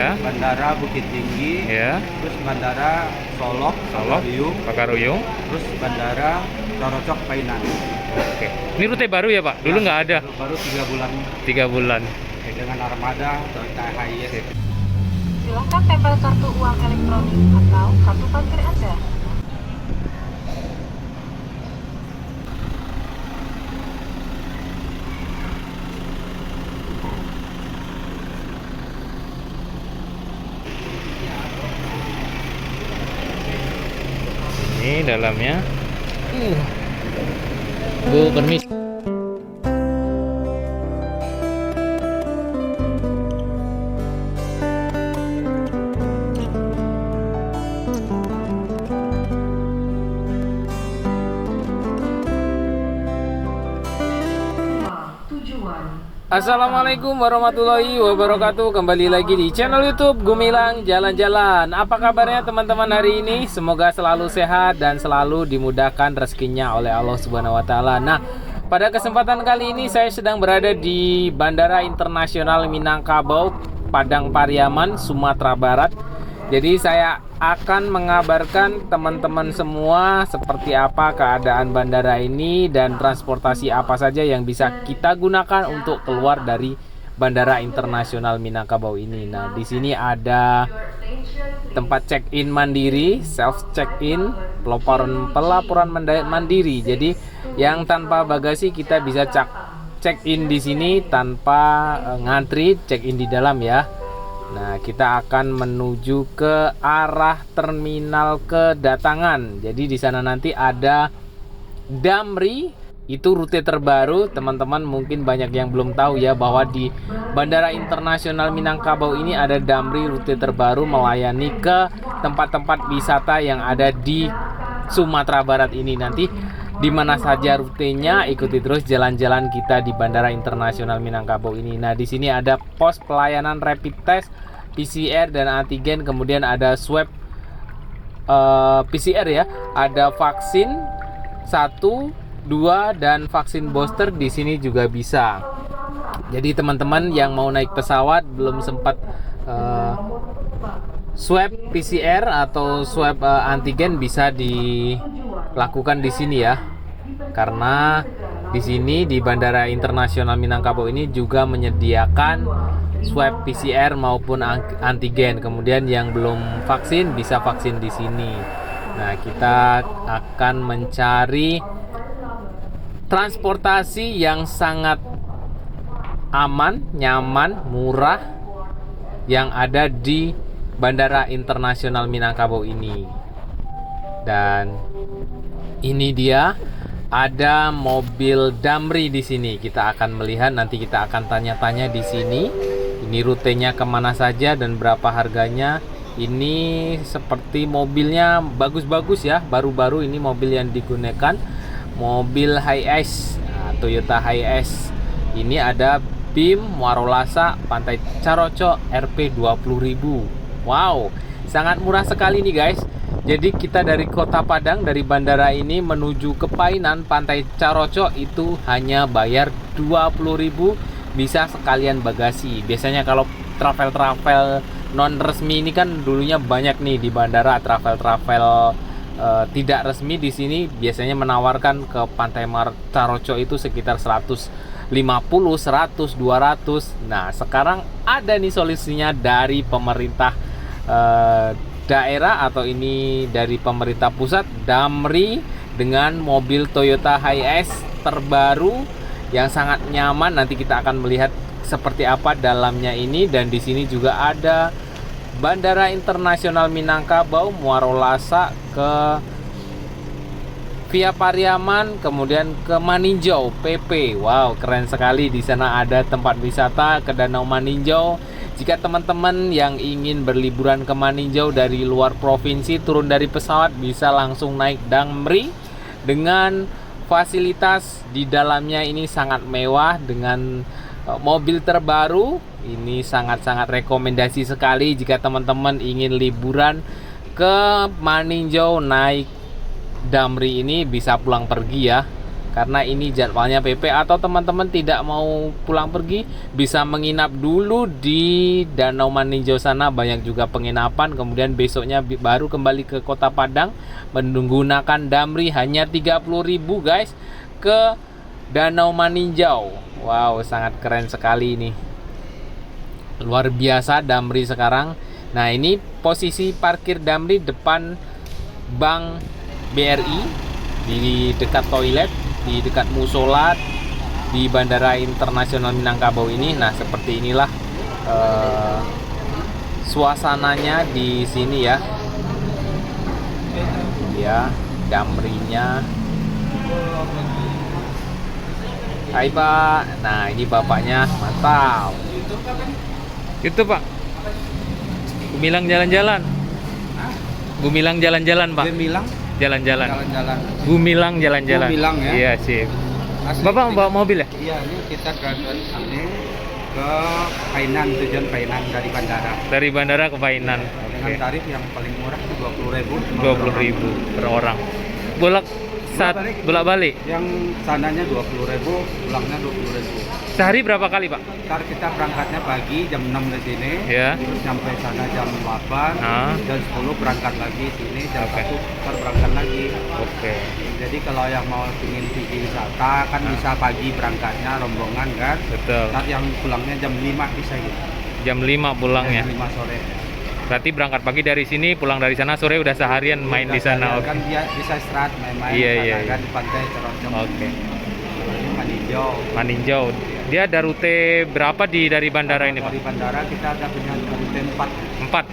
Ya. Bandara Bukit Tinggi, Ya. terus Bandara Solok, Pakaruyung. terus Bandara Corocok Painan. Oke. Ini rute baru ya Pak? Dulu nggak ada. Baru 3 bulan 3 bulan. dengan armada Toyota Hiace. Silakan tempel kartu uang elektronik atau kartu parkir Anda. Ini dalamnya. Bu, permisi. Assalamualaikum warahmatullahi wabarakatuh. Kembali lagi di channel YouTube Gumilang Jalan-Jalan. Apa kabarnya teman-teman hari ini? Semoga selalu sehat dan selalu dimudahkan rezekinya oleh Allah Subhanahu wa taala. Nah, pada kesempatan kali ini saya sedang berada di Bandara Internasional Minangkabau, Padang Pariaman, Sumatera Barat. Jadi saya akan mengabarkan teman-teman semua seperti apa keadaan bandara ini dan transportasi apa saja yang bisa kita gunakan untuk keluar dari Bandara Internasional Minangkabau ini. Nah, di sini ada tempat check-in mandiri, self check-in, pelaporan mandiri. Jadi yang tanpa bagasi kita bisa check-in di sini tanpa ngantri, check-in di dalam ya. Nah, kita akan menuju ke arah terminal kedatangan. Jadi di sana nanti ada Damri, itu rute terbaru. Teman-teman mungkin banyak yang belum tahu ya bahwa di Bandara Internasional Minangkabau ini ada Damri, rute terbaru melayani ke tempat-tempat wisata yang ada di Sumatera Barat ini. Nanti di mana saja rutenya, ikuti terus jalan-jalan kita di Bandara Internasional Minangkabau ini. Nah, di sini ada pos pelayanan rapid test, PCR dan antigen, kemudian ada swab PCR ya. Ada vaksin 1, 2 dan vaksin booster di sini juga bisa. Jadi teman-teman yang mau naik pesawat belum sempat swab PCR atau swab antigen bisa dilakukan di sini ya. Karena di sini di Bandara Internasional Minangkabau ini juga menyediakan swab PCR maupun antigen. Kemudian yang belum vaksin bisa vaksin di sini. Nah, kita akan mencari transportasi yang sangat aman, nyaman, murah yang ada di Bandara Internasional Minangkabau ini. Dan ini dia, ada mobil Damri di sini. Kita akan melihat, nanti kita akan tanya-tanya di sini. Ini rutenya kemana saja dan berapa harganya. Ini seperti mobilnya bagus-bagus ya, baru-baru ini mobil yang digunakan. Mobil Hiace, Toyota Hiace. Ini ada BIM Warolasa Pantai Caroco Rp 20.000. Wow, sangat murah sekali nih guys. Jadi kita dari Kota Padang, dari bandara ini menuju ke Painan Pantai Caroco itu hanya bayar 20.000, bisa sekalian bagasi. Biasanya kalau travel non resmi ini kan dulunya banyak nih di bandara, travel tidak resmi di sini biasanya menawarkan ke Pantai Caroco itu sekitar 150, 100, 200. Nah, sekarang ada nih solusinya dari pemerintah daerah atau ini dari pemerintah pusat, Damri dengan mobil Toyota Hiace terbaru yang sangat nyaman. Nanti kita akan melihat seperti apa dalamnya ini. Dan di sini juga ada Bandara Internasional Minangkabau Muarolasa ke via Pariaman, kemudian ke Maninjau PP. Wow, keren sekali. Di sana ada tempat wisata ke Danau Maninjau. Jika teman-teman yang ingin berliburan ke Maninjau dari luar provinsi, turun dari pesawat bisa langsung naik Damri dengan fasilitas di dalamnya ini sangat mewah dengan mobil terbaru. Ini sangat-sangat rekomendasi sekali jika teman-teman ingin liburan ke Maninjau naik Damri ini, bisa pulang pergi ya. karena ini jadwalnya PP, atau teman-teman tidak mau pulang pergi bisa menginap dulu di Danau Maninjau sana, banyak juga penginapan. Kemudian besoknya baru kembali ke Kota Padang menggunakan Damri, hanya 30.000 guys ke Danau Maninjau. Wow, sangat keren sekali ini, luar biasa Damri sekarang. Nah, ini posisi parkir Damri depan Bank BRI, di dekat toilet, di dekat musola di Bandara Internasional Minangkabau ini. Nah, seperti inilah suasananya di sini ya. Ya, Damrinya. Hai Pak. Nah, ini bapaknya, mantap. Itu Pak, Gumilang jalan-jalan. Gumilang jalan-jalan Pak. Gumilang Jalan-jalan. jalan-jalan. Gumilang jalan-jalan. Gumilang ya. Iya sip. Asli Bapak kita- bawa mobil ya? Iya, ini kita berangkat sini ke Painan, tujuan Painan dari bandara. Dari bandara ke Painan. Dengan Oke. tarif yang paling murah itu 20.000. 20.000 per orang. Bolak-balik. Yang sananya 20.000, pulangnya 20.000. Sehari berapa kali, Pak? Ntar kita berangkatnya pagi jam 6 di sini, Ya. terus sampai sana jam 8, Ah. jam 10 berangkat lagi sini, jam Oke. 1 ntar berangkat lagi. Oke. Jadi kalau yang mau ingin pergi wisata kan bisa pagi berangkatnya rombongan kan, Betul. ntar yang pulangnya jam 5 bisa gitu. Jam 5 pulangnya. Jam 5 sore. Berarti berangkat pagi dari sini, pulang dari sana sore udah seharian main di sana. Kan dia bisa istirahat main-main Iya, di sana iya, kan iya. di pantai Cerocok. Oke. Ini Maninjau. Maninjau. Dia ada rute berapa dari bandara ini, Pak? Dari bandara kita ada punya rute 4. 4.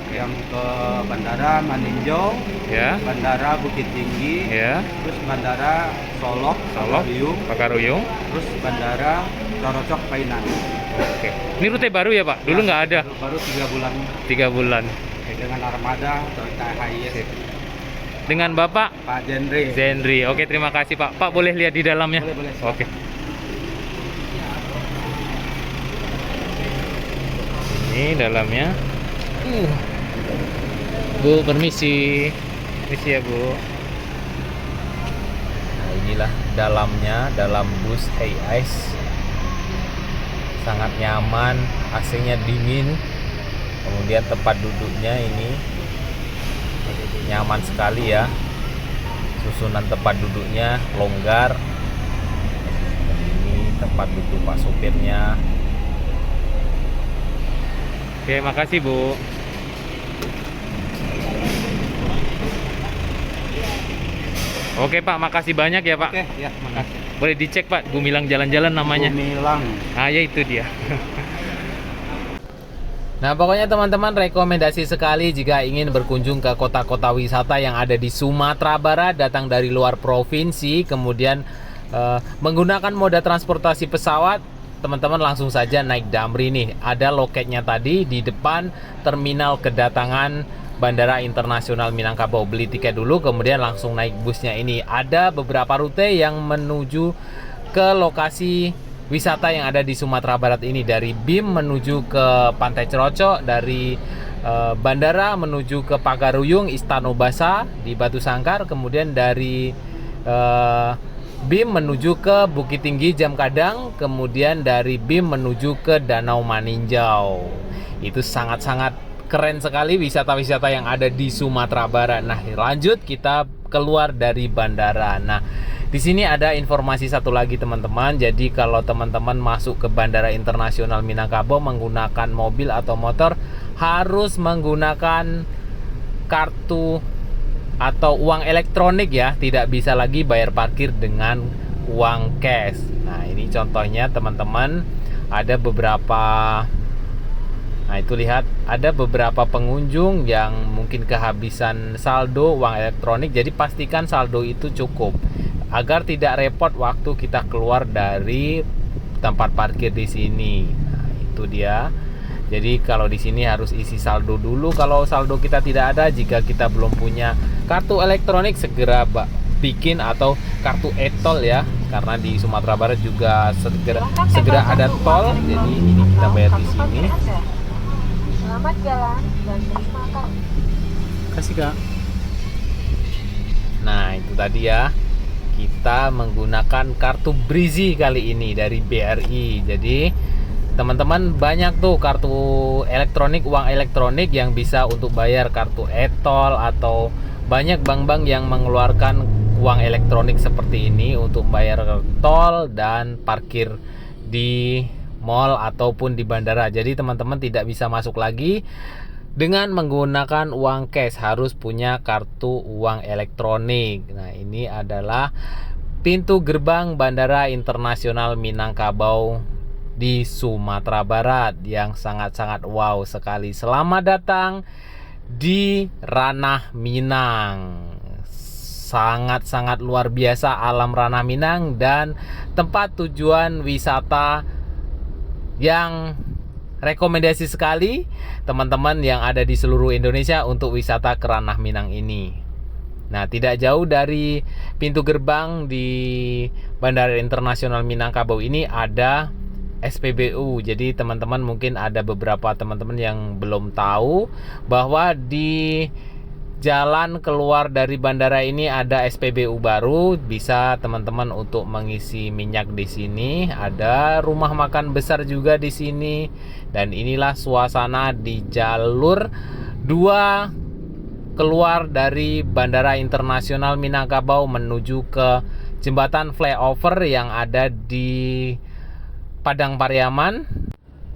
Yang ke bandara Maninjau, Ya. bandara Bukit Tinggi, Ya. terus bandara Solok, Solok, Pagaruyung, Pagaruyung. terus bandara Corocok Painan. Oke. Ini rute baru ya, Pak? Dulu nggak ada. Baru 3 bulan 3 bulan. dengan armada Toyota Hiace. Dengan Bapak Pak Jendri. Zenri. Oke, terima kasih, Pak. Pak, boleh lihat di dalamnya? Boleh, boleh. Oke. Ini dalamnya. Bu, permisi. Permisi ya, Bu. Nah, inilah dalamnya, dalam bus Hiace. Sangat nyaman, AC-nya dingin. Kemudian tempat duduknya ini nyaman sekali ya. Susunan tempat duduknya longgar. Ini tempat duduk Pak supirnya. Oke, makasih Bu. Oke Pak, makasih banyak ya Pak. Oke, ya, makasih. Boleh dicek Pak, Gumilang jalan-jalan namanya. Gumilang. Ah ya, itu dia. Nah, pokoknya teman-teman, rekomendasi sekali jika ingin berkunjung ke kota-kota wisata yang ada di Sumatera Barat, datang dari luar provinsi, kemudian menggunakan moda transportasi pesawat, teman-teman langsung saja naik Damri nih. Ada loketnya tadi di depan terminal kedatangan Bandara Internasional Minangkabau. Beli tiket dulu, kemudian langsung naik busnya ini. Ada beberapa rute yang menuju ke lokasi wisata yang ada di Sumatera Barat ini. Dari BIM menuju ke Pantai Cerocok, dari bandara menuju ke Pagaruyung, Istanobasa di Batu Sangkar, kemudian dari BIM menuju ke Bukit Tinggi Jam Kadang, kemudian dari BIM menuju ke Danau Maninjau. Itu sangat-sangat keren sekali wisata-wisata yang ada di Sumatera Barat. Nah, lanjut kita keluar dari bandara. Nah, di sini ada informasi satu lagi teman-teman. Jadi kalau teman-teman masuk ke Bandara Internasional Minangkabau menggunakan mobil atau motor, harus menggunakan kartu atau uang elektronik ya. Tidak bisa lagi bayar parkir dengan uang cash. Nah, ini contohnya teman-teman. Ada beberapa, nah itu lihat, ada beberapa pengunjung yang mungkin kehabisan saldo uang elektronik. Jadi pastikan saldo itu cukup agar tidak repot waktu kita keluar dari tempat parkir di sini. Nah, itu dia. Jadi kalau di sini harus isi saldo dulu. Kalau saldo kita tidak ada, jika kita belum punya kartu elektronik, segera bikin atau kartu e-tol ya. Karena di Sumatera Barat juga segera ada tol. Jadi ini kita bayar di sini. Selamat jalan dan terima kasih. Kasih Kak. Nah, itu tadi ya. kita menggunakan kartu Brizi kali ini dari BRI. Jadi teman-teman banyak tuh kartu elektronik, uang elektronik yang bisa untuk bayar kartu e-tol, atau banyak bank-bank yang mengeluarkan uang elektronik seperti ini untuk bayar tol dan parkir di mall ataupun di bandara. Jadi teman-teman tidak bisa masuk lagi dengan menggunakan uang cash, harus punya kartu uang elektronik. Nah, ini adalah pintu gerbang Bandara Internasional Minangkabau di Sumatera Barat yang sangat-sangat wow sekali. Selamat datang di Ranah Minang. Sangat-sangat luar biasa alam Ranah Minang dan tempat tujuan wisata yang rekomendasi sekali teman-teman yang ada di seluruh Indonesia untuk wisata ke Ranah Minang ini. Nah, tidak jauh dari pintu gerbang di Bandara Internasional Minangkabau ini ada SPBU. Jadi teman-teman mungkin ada beberapa teman-teman yang belum tahu bahwa di jalan keluar dari bandara ini ada SPBU baru. Bisa teman-teman untuk mengisi minyak di sini. Ada rumah makan besar juga di sini. Dan inilah suasana di jalur 2 keluar dari Bandara Internasional Minangkabau menuju ke jembatan flyover yang ada di Padang Pariaman.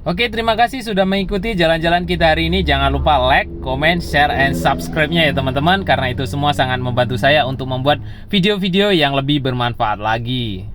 Oke, terima kasih sudah mengikuti jalan-jalan kita hari ini. Jangan lupa like, comment, share, and subscribe-nya ya teman-teman, karena itu semua sangat membantu saya untuk membuat video-video yang lebih bermanfaat lagi.